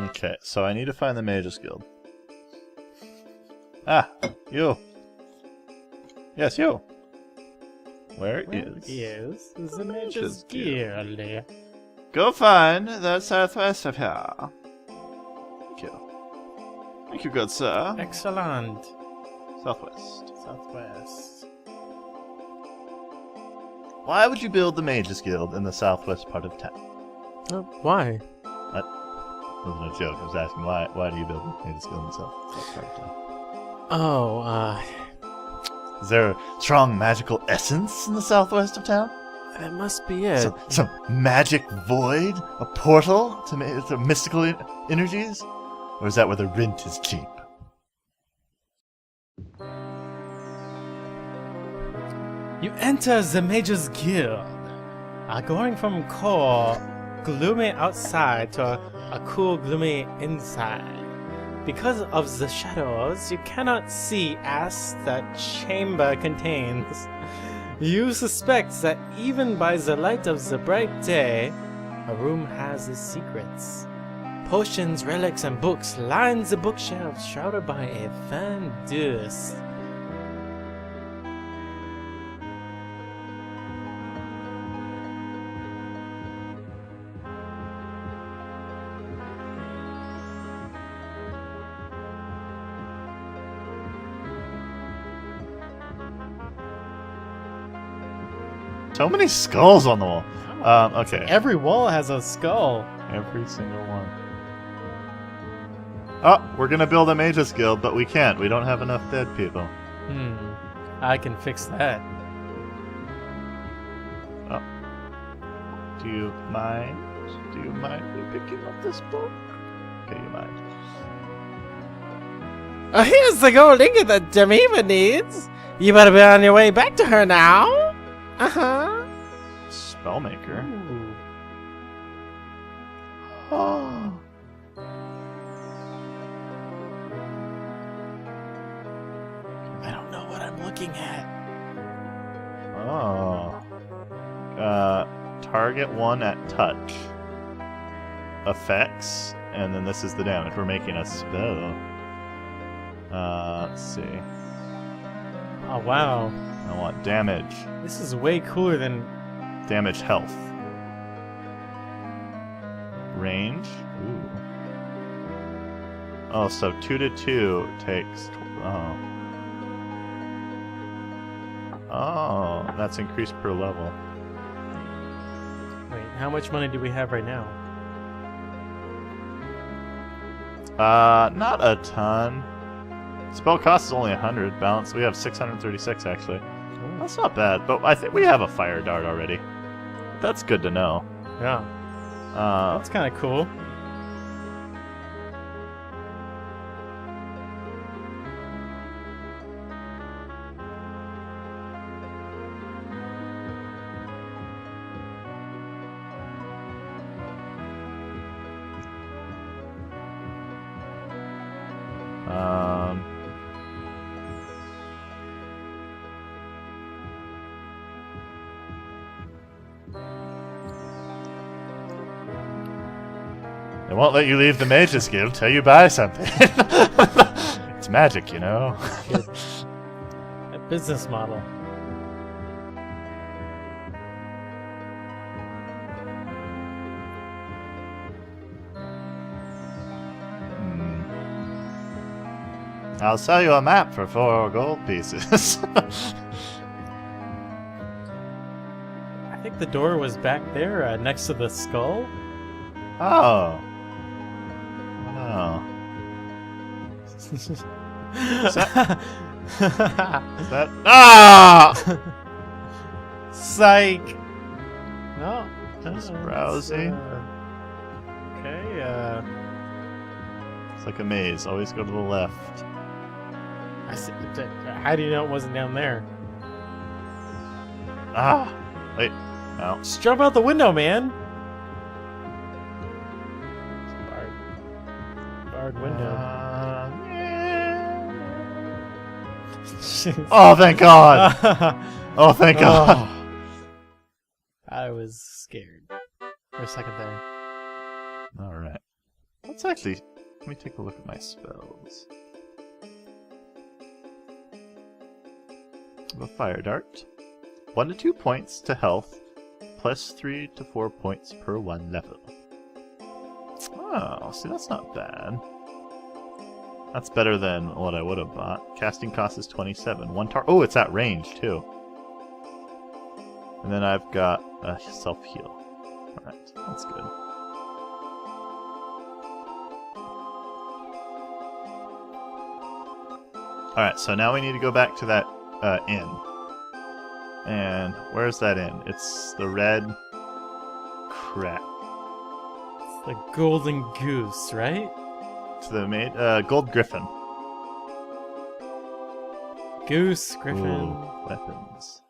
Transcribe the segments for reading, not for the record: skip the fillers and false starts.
Okay, so I need to find the Mage's Guild. Ah, you. Yes, you. Where is the Mage's Guild? Go find the southwest of here. Thank you. Thank you, good sir. Excellent. Southwest. Southwest. Why would you build the Mage's Guild in the southwest part of town? Why? That wasn't a joke. I was asking why do you build the Mage's Guild in the southwest part of town? Oh, Is there a strong magical essence in the southwest of town? that must be it. Some magic void? A portal to mystical energies? Or is that where the rent is cheap? You enter the Mage's Guild, going from cold, gloomy outside to a cool, gloomy inside. Because of the shadows, you cannot see as the chamber contains. You suspect that even by the light of the bright day, a room has its secrets. Potions, relics, and books line the bookshelves shrouded by a fan douce. So many skulls on the wall. Okay. Every wall has a skull. Every single one. Oh, we're gonna build a Mage's Guild, but we can't. We don't have enough dead people. I can fix that. Oh. Do you mind? Do you mind me picking up this book? Okay, you mind. Here's the gold ingot that Jemima needs. You better be on your way back to her now. Spellmaker. Ooh. Oh. I don't know what I'm looking at. Oh. Target one at touch. Effects, and then this is the damage. We're making a spell. Let's see. Oh, wow. I want damage. This is way cooler than... Damage health. Range. Ooh. Oh, so 2 to 2 takes... Oh. Oh, that's increased per level. Wait, how much money do we have right now? Not a ton. Spell cost is only 100. Balance, we have 636 actually. Ooh. That's not bad, but I think we have a fire dart already. That's good to know. Yeah. That's kind of cool. They won't let you leave the Mage's Guild till you buy something. It's magic, you know. A business model. I'll sell you a map for 4 gold pieces. I think the door was back there, next to the skull. Oh. Oh. Is that... Ah! Psych! No. Just browsing. Okay, It's like a maze. Always go to the left. How do you know it wasn't down there? Ah! Wait. No. Just jump out the window, man! Barred window. Oh, thank God! Oh, thank God! I was scared for a second there. Alright. Let's actually... Let me take a look at my spells. I have a fire dart. 1 to 2 points to health. Plus 3 to 4 points per 1 level. Oh, see, that's not bad. That's better than what I would have bought. Casting cost is 27. Oh, it's at range, too. And then I've got a self-heal. Alright, that's good. Alright, so now we need to go back to that inn. And where's that inn? It's the Red Crab. It's the Golden Goose, right? It's the Gold Griffin. Goose, Griffin. Ooh, weapons.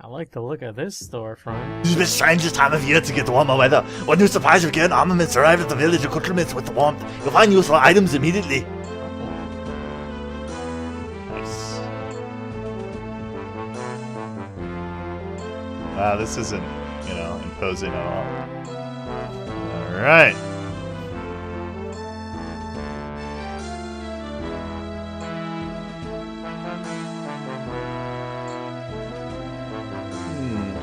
I like the look of this storefront. This is the strangest time of year to get warmer weather. When new supplies of gear and armaments arrive at the village accoutrements with the warmth, you'll find useful items immediately. Nice. Wow, this isn't, imposing at all. Alright.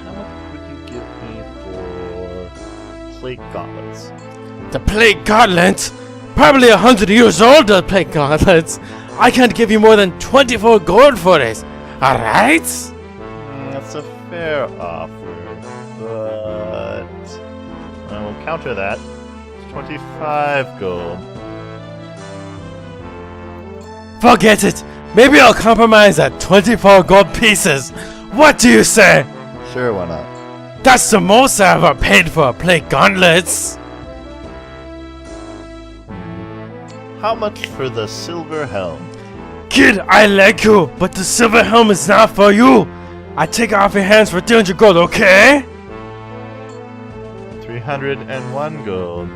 How much would you give me for plate gauntlets? The plate gauntlets? Probably 100 years old, the plate gauntlets. I can't give you more than 24 gold for this. Alright? That's a fair offer, but I will counter that. It's 25 gold. Forget it. Maybe I'll compromise at 24 gold pieces. What do you say? Sure, why not? That's the most I ever paid for a plate gauntlets. How much for the silver helm? Kid, I like you, but the silver helm is not for you. I take it off your hands for 300 gold, okay? 301 gold.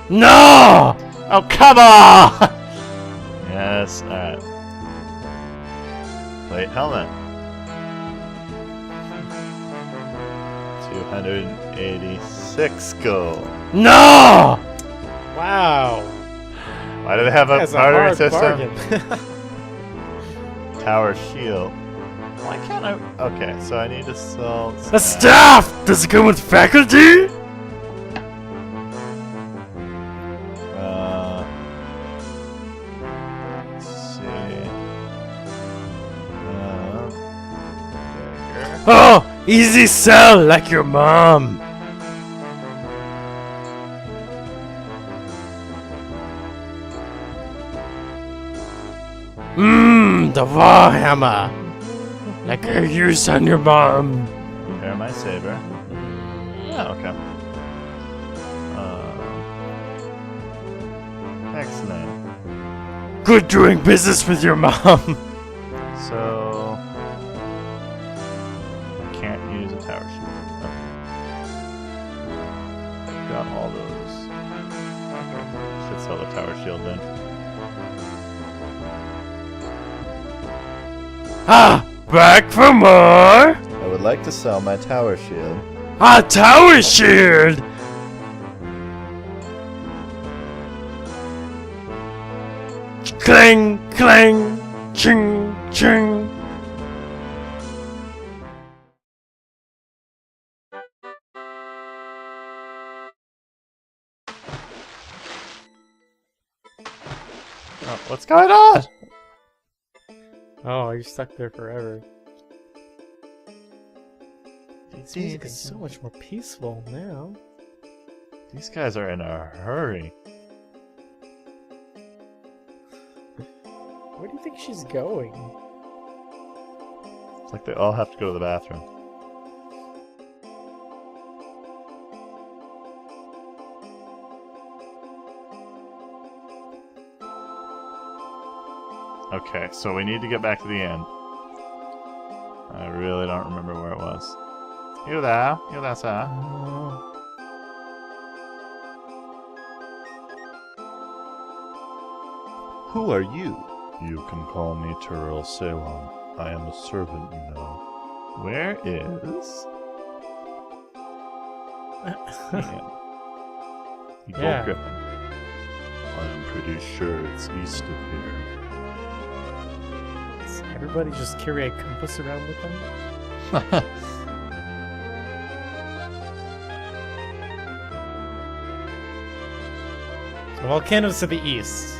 No! Oh, come on! Yes, alright. Plate helmet. 286 gold. No! Wow. Why do they have a That's bartering a hard system? bargain. Tower shield. Why can't I? Okay, so I need to sell. The staff! Does it come with faculty? Let's see. Dagger. Oh, easy sell like your mom. The warhammer. Like I used on your mom. Repair my saber. Yeah, okay. Excellent. Good doing business with your mom. So I can't use a tower shield. Okay. Got all those. Okay. Should sell the tower shield then. Ah, back for more. I would like to sell my tower shield. A tower shield. Clang, clang, ching, ching. Oh, what's going on? Oh, you're stuck there forever. This music is so much more peaceful now. These guys are in a hurry. Where do you think she's going? It's like they all have to go to the bathroom. Okay, so we need to get back to the end. I really don't remember where it was. You there? You there, sir? Who are you? You can call me Tamriel Salem. I am a servant, you know. Where is... The Gold Yeah. Griffin. I'm pretty sure it's east of here. Does everybody just carry a compass around with them? The volcanoes to the east.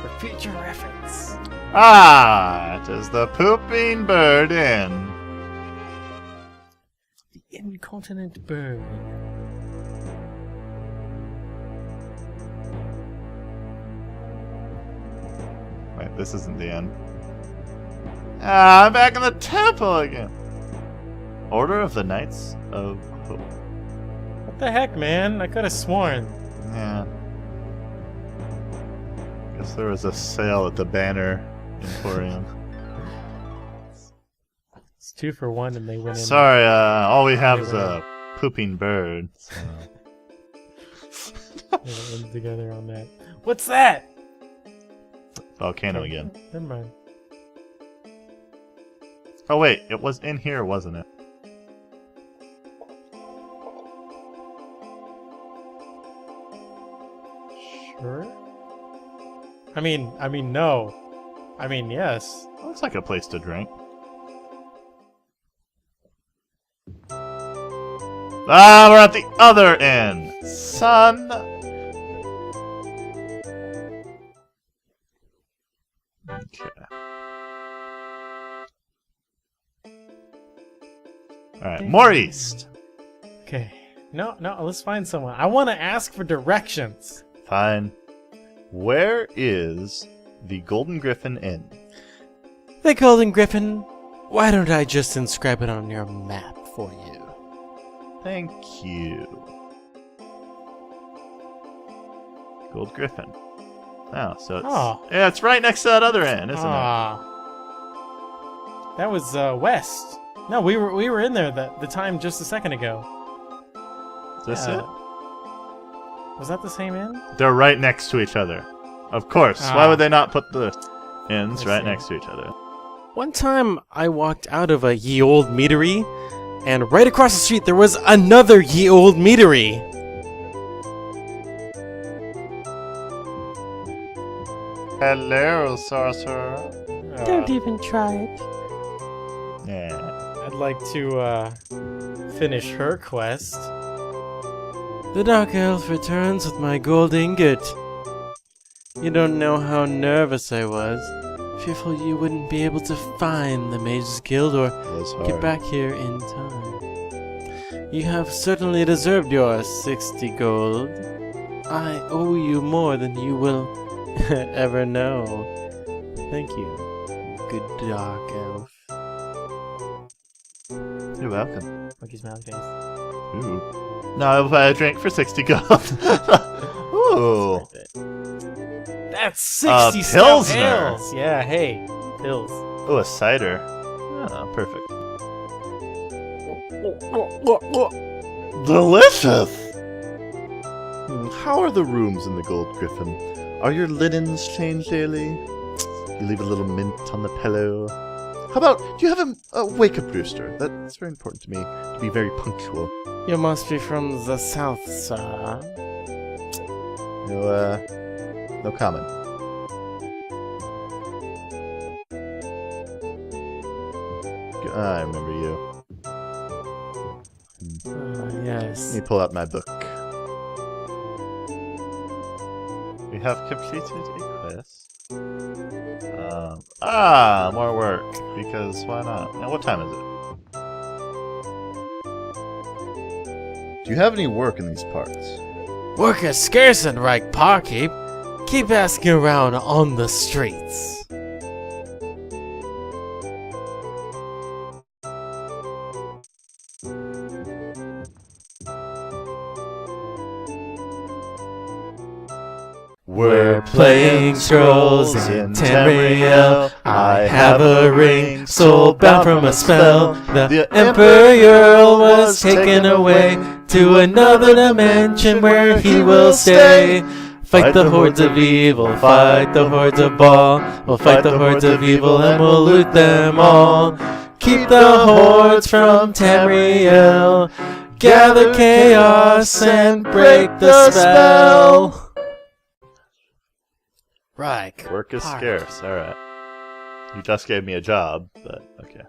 For future reference. Ah, it is the Pooping Bird Inn. The Incontinent bird. Wait, this isn't the end. Ah, I'm back in the temple again. Order of the Knights of Hope. What the heck, man? I could have sworn. Yeah. Guess there was a sale at the Banner Emporium. It's 2 for 1 and they went in. Sorry, all we have is a pooping bird. So. They went in together on that. What's that? Volcano again. Never mind. Oh wait, it was in here, wasn't it? Sure. I mean, no. I mean, yes. Looks like a place to drink. Ah, we're at the other end, son. Okay. All right, more east. Okay. No, let's find someone. I want to ask for directions. Fine. Where is the Golden Griffin Inn? The Golden Griffin? Why don't I just inscribe it on your map for you? Thank you. Gold Griffin. Oh, so it's yeah, it's right next to that other end, isn't That was west. No, we were in there the time just a second ago. it? Is this it? Was that the same inn? They're right next to each other. Of course. Why would they not put the inns I right see. next to each other? One time I walked out of a ye old meadery, and right across the street there was another ye old meadery. Hello, sorcerer. Don't even try it. Yeah. I'd like to finish her quest. The Dark Elf returns with my gold ingot. You don't know how nervous I was. Fearful you wouldn't be able to find the Mage's Guild or get back here in time. You have certainly deserved your 60 gold. I owe you more than you will ever know. Thank you, good Dark Elf. You're welcome. Monkey smiley face. Ooh. Now I'll buy a drink for 60 gold. Ooh. Worth it. That's 60 stout Pilsner. ales. Yeah, hey, pills. Oh, a cider. Oh, perfect. Delicious! How are the rooms in the Gold Griffin? Are your linens changed daily? You leave a little mint on the pillow. How about, do you have a wake-up rooster? That's very important to me, to be very punctual. You must be from the south, sir. No comment. I remember you. Yes. Let me pull out my book. We have completed a quest. More work. Because why not? Now, what time is it? Do you have any work in these parts? Work is scarce in Reich Parkeep. Keep asking around on the streets. We're playing scrolls in Tamriel. I have a ring, soul bound from a spell. The Emperor was taken away to another dimension where he will stay. Fight the hordes of evil, fight the hordes of Baal. We'll fight the hordes of evil and we'll loot them all. Keep the hordes from Tamriel. gather chaos and break the spell. Right. Work is Park. scarce. All right. You just gave me a job, but okay.